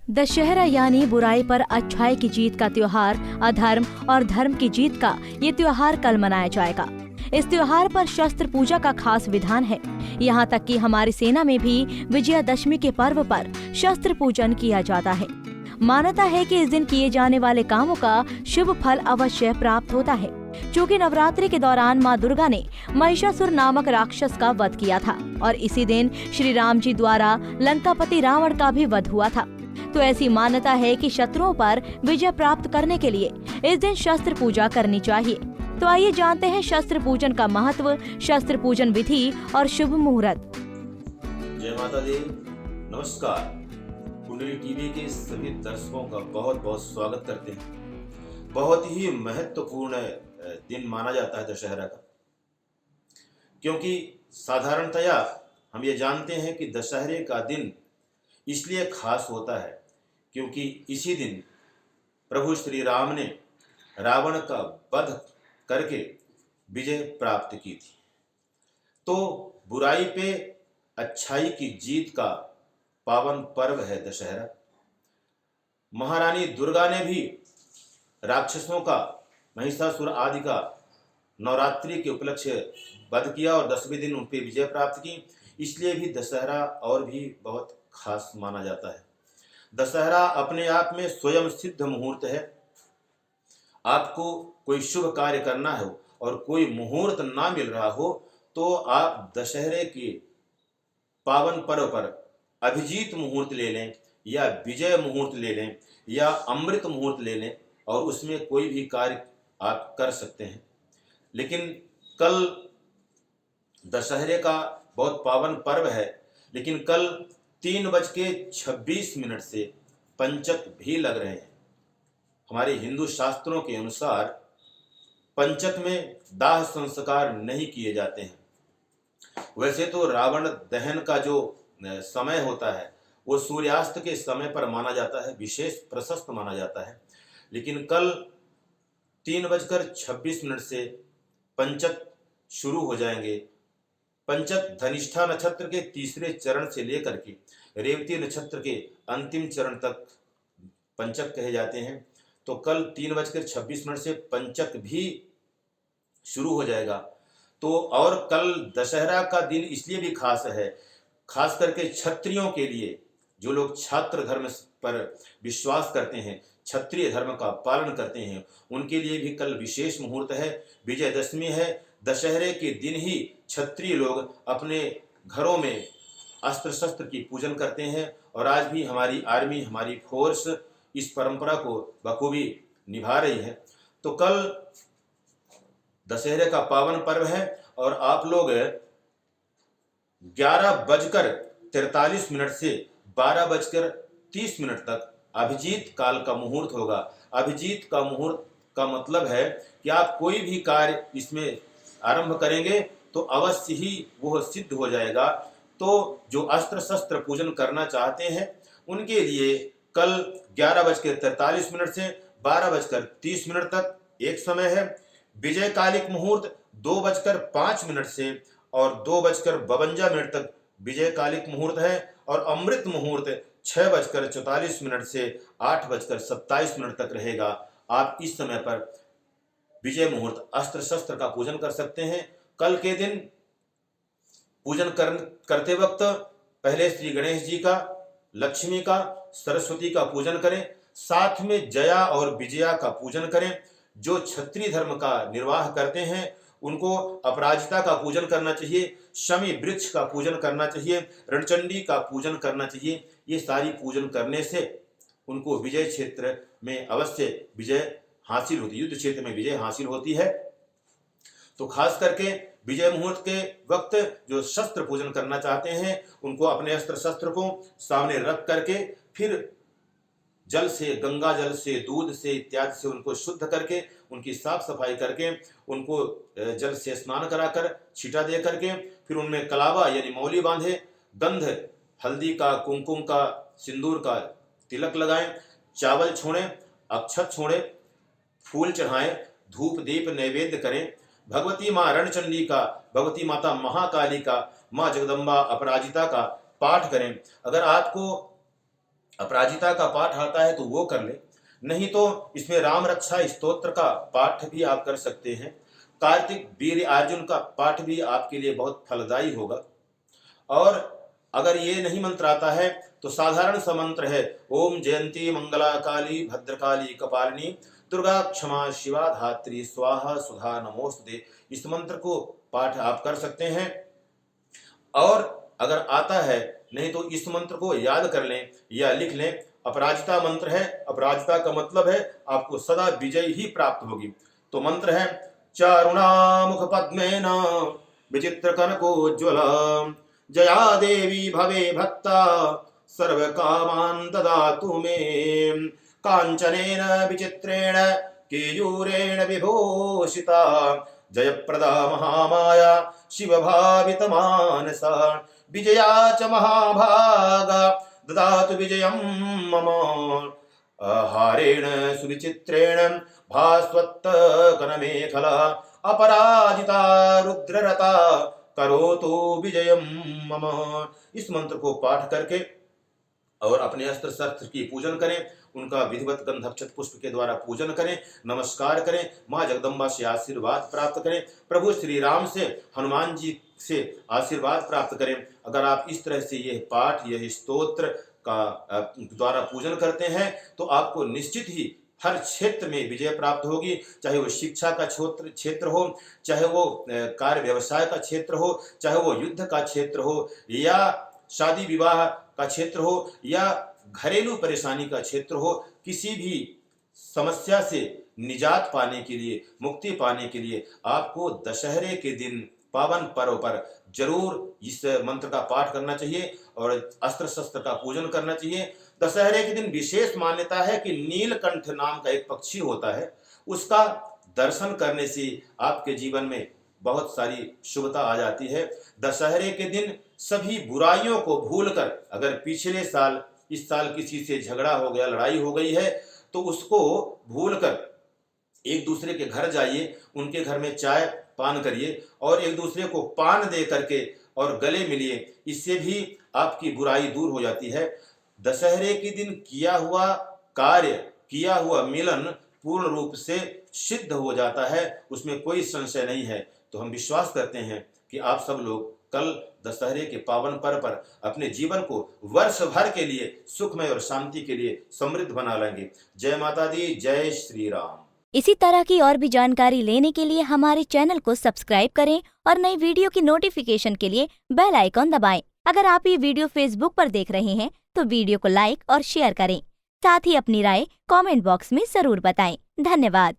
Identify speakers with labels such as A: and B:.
A: दशहरा यानी बुराई पर अच्छाई की जीत का त्योहार, अधर्म और धर्म की जीत का ये त्योहार कल मनाया जाएगा। इस त्योहार पर शस्त्र पूजा का खास विधान है। यहाँ तक कि हमारी सेना में भी विजयादशमी के पर्व पर शस्त्र पूजन किया जाता है। मान्यता है कि इस दिन किए जाने वाले कामों का शुभ फल अवश्य प्राप्त होता है। क्योंकि नवरात्रि के दौरान माँ दुर्गा ने महिषासुर नामक राक्षस का वध किया था और इसी दिन श्री राम जी द्वारा लंकापति रावण का भी वध हुआ था। तो ऐसी मान्यता है कि शत्रुओं पर विजय प्राप्त करने के लिए इस दिन शस्त्र पूजा करनी चाहिए। तो आइए जानते हैं शस्त्र पूजन का महत्व, शस्त्र पूजन विधि और शुभ मुहूर्त।
B: जय माता दी। नमस्कार। कुंडली टीवी के सभी दर्शकों का बहुत बहुत स्वागत करते हैं। बहुत ही महत्वपूर्ण दिन माना जाता है दशहरा का, क्योंकि साधारणतया हम ये जानते हैं कि दशहरे का दिन इसलिए खास होता है क्योंकि इसी दिन प्रभु श्री राम ने रावण का वध करके विजय प्राप्त की थी। तो बुराई पे अच्छाई की जीत का पावन पर्व है दशहरा। महारानी दुर्गा ने भी राक्षसों का, महिषासुर आदि का नवरात्रि के उपलक्ष्य वध किया और 10वें दिन उन पे विजय प्राप्त की। इसलिए भी दशहरा और भी बहुत खास माना जाता है। दशहरा अपने आप में स्वयं सिद्ध मुहूर्त है। आपको कोई शुभ कार्य करना हो और कोई मुहूर्त ना मिल रहा हो तो आप दशहरे के पावन पर्व पर अभिजीत मुहूर्त ले लें या विजय मुहूर्त ले लें या अमृत मुहूर्त ले लें और उसमें कोई भी कार्य आप कर सकते हैं। लेकिन कल दशहरे का बहुत पावन पर्व है, लेकिन कल 3:26 से पंचक भी लग रहे हैं। हमारे हिंदू शास्त्रों के अनुसार पंचक में दाह संस्कार नहीं किए जाते हैं। वैसे तो रावण दहन का जो समय होता है वो सूर्यास्त के समय पर माना जाता है, विशेष प्रशस्त माना जाता है। लेकिन कल 3:26 से पंचक शुरू हो जाएंगे। पंचक धनिष्ठा नक्षत्र के तीसरे चरण से लेकर के रेवती नक्षत्र के अंतिम चरण तक पंचक कहे जाते हैं। तो कल 3:26 से पंचक भी शुरू हो जाएगा। तो और कल दशहरा का दिन इसलिए भी खास है, खास करके क्षत्रियों के लिए, जो लोग छात्र धर्म पर विश्वास करते हैं, क्षत्रिय धर्म का पालन करते हैं, उनके लिए भी कल विशेष मुहूर्त है। विजयदशमी है। दशहरे के दिन ही क्षत्रिय लोग अपने घरों में अस्त्र शस्त्र की पूजन करते हैं और आज भी हमारी आर्मी, हमारी फोर्स इस परंपरा को बखूबी निभा रही है। तो कल दशहरे का पावन पर्व है और आप लोग 11:43 से 12:30 तक अभिजीत काल का मुहूर्त होगा। अभिजीत का मुहूर्त का मतलब है कि आप कोई भी कार्य इसमें आरंभ करेंगे तो अवश्य ही वह सिद्ध हो जाएगा। तो जो अस्त्र शस्त्र पूजन करना चाहते हैं उनके लिए कल 11:43 से 12:30 तक एक समय है। विजय कालिक मुहूर्त 2:05 से और 2:52 तक विजय कालिक मुहूर्त है और अमृत मुहूर्त 6:44 से 8:27 तक रहेगा। आप इस समय पर विजय मुहूर्त अस्त्र शस्त्र का पूजन कर सकते हैं। कल के दिन पूजन करते वक्त पहले श्री गणेश जी का, लक्ष्मी का, सरस्वती का पूजन करें। साथ में जया और विजया का पूजन करें। जो क्षत्रिय धर्म का निर्वाह करते हैं उनको अपराजिता का पूजन करना चाहिए, शमी वृक्ष का पूजन करना चाहिए, रणचंडी का पूजन करना चाहिए। ये सारी पूजन करने से उनको विजय क्षेत्र में अवश्य विजय हासिल होती है, युद्ध क्षेत्र में विजय हासिल होती है। तो खास करके विजय मुहूर्त के वक्त जो शस्त्र पूजन करना चाहते हैं उनको अपने अस्त्र शस्त्र को सामने रख करके फिर जल से, गंगा जल से, दूध से इत्यादि से उनको शुद्ध करके, उनकी साफ सफाई करके, उनको जल से स्नान कराकर, छींटा दे करके फिर उनमें कलावा यानी मौली बांधे, गंध, हल्दी का, कुमकुम का, सिंदूर का तिलक लगाएं, चावल छोड़ें, अक्षत छोड़ें, फूल चढ़ाएं, धूप दीप नैवेद्य करें। भगवती माँ रणचंडी का, भगवती माता महाकाली का, माँ जगदम्बा अपराजिता का पाठ करें। अगर आपको अपराजिता का पाठ आता है तो वो कर ले, नहीं तो इसमें राम रक्षा स्तोत्र का पाठ भी आप कर सकते हैं। कार्तिक वीर अर्जुन का पाठ भी आपके लिए बहुत फलदायी होगा। और अगर ये नहीं मंत्र आता है तो साधारण सा मंत्र है, ओम जयंती मंगला काली भद्रकाली कपालिनी दुर्गा क्षमा शिवा धात्री स्वाहा सुधा नमोस्तुते, इस मंत्र को पाठ आप कर सकते हैं। और अगर आता है नहीं तो इस मंत्र को याद कर लें या लिख लें। अपराजिता मंत्र है, अपराजिता का मतलब है आपको सदा विजय ही प्राप्त होगी। तो मंत्र है, चारुणामुख पद्मेन विचित्र कनकोज्ज्वल जया देवी भवे भक्ता सर्व कामान ददातु मे, कांचनेन विचित्रेण केयूरेण विभूषिता जयप्रदा महामाया शिवभावित मानसा, विजया च महाभागा ददातु विजयं मम, हारेण सुविचित्रेण भास्वत्त कनमेखला अपराजिता रुद्ररता करोतु विजयं मम। इस मंत्र को पाठ करके और अपने अस्त्र शस्त्र की पूजन करें, उनका विधिवत गंधक्षत पुष्प के द्वारा पूजन करें, नमस्कार करें, माँ जगदम्बा से आशीर्वाद प्राप्त करें, प्रभु श्री राम से, हनुमान जी से आशीर्वाद प्राप्त करें। अगर आप इस तरह से यह पाठ, यह स्तोत्र का द्वारा पूजन करते हैं तो आपको निश्चित ही हर क्षेत्र में विजय प्राप्त होगी, चाहे वो शिक्षा का क्षेत्र हो, चाहे वो कार्य व्यवसाय का क्षेत्र हो, चाहे वो युद्ध का क्षेत्र हो, या शादी विवाह का क्षेत्र हो, या घरेलू परेशानी का क्षेत्र हो। किसी भी समस्या से निजात पाने के लिए, मुक्ति पाने के लिए आपको दशहरे के दिन पावन पर्व पर जरूर इस मंत्र का पाठ करना चाहिए और अस्त्र शस्त्र का पूजन करना चाहिए। दशहरे के दिन विशेष मान्यता है कि नीलकंठ नाम का एक पक्षी होता है, उसका दर्शन करने से आपके जीवन में बहुत सारी शुभता आ जाती है। दशहरे के दिन सभी बुराइयों को भूलकर, अगर पिछले साल इस साल किसी से झगड़ा हो गया, लड़ाई हो गई है, तो उसको भूलकर एक दूसरे के घर जाइए, उनके घर में चाय पान करिए और एक दूसरे को पान दे करके और गले मिलिए, इससे भी आपकी बुराई दूर हो जाती है। दशहरे के दिन किया हुआ कार्य, किया हुआ मिलन पूर्ण रूप से सिद्ध हो जाता है, उसमें कोई संशय नहीं है। तो हम विश्वास करते हैं कि आप सब लोग कल दशहरे के पावन पर्व पर अपने जीवन को वर्ष भर के लिए सुखमय और शांति के लिए समृद्ध बना लेंगे। जय माता दी, जय श्री राम।
A: इसी तरह की और भी जानकारी लेने के लिए हमारे चैनल को सब्सक्राइब करें और नई वीडियो की नोटिफिकेशन के लिए बेल आइकॉन दबाएं। अगर आप ये वीडियो फेसबुक पर देख रहे हैं तो वीडियो को लाइक और शेयर करें। साथ ही अपनी राय कमेंट बॉक्स में जरूर बताएं। धन्यवाद।